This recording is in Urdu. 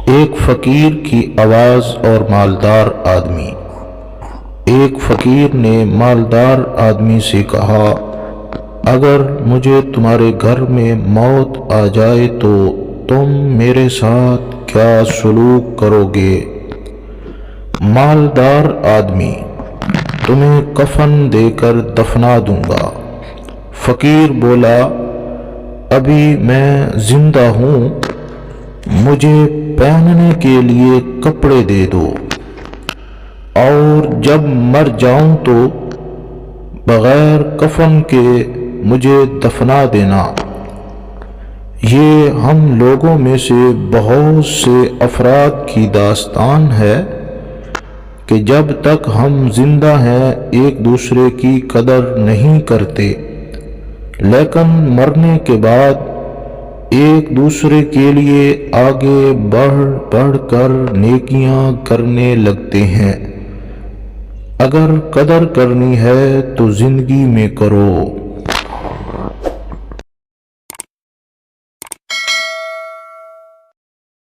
ایک فقیر کی آواز اور مالدار آدمی۔ ایک فقیر نے مالدار آدمی سے کہا، اگر مجھے تمہارے گھر میں موت آ جائے تو تم میرے ساتھ کیا سلوک کرو گے؟ مالدار آدمی، تمہیں کفن دے کر دفنا دوں گا۔ فقیر بولا، ابھی میں زندہ ہوں، مجھے پہننے کے لیے کپڑے دے دو، اور جب مر جاؤں تو بغیر کفن کے مجھے دفنا دینا۔ یہ ہم لوگوں میں سے بہت سے افراد کی داستان ہے کہ جب تک ہم زندہ ہیں ایک دوسرے کی قدر نہیں کرتے، لیکن مرنے کے بعد ایک دوسرے کے لیے آگے بڑھ بڑھ کر نیکیاں کرنے لگتے ہیں۔ اگر قدر کرنی ہے تو زندگی میں کرو۔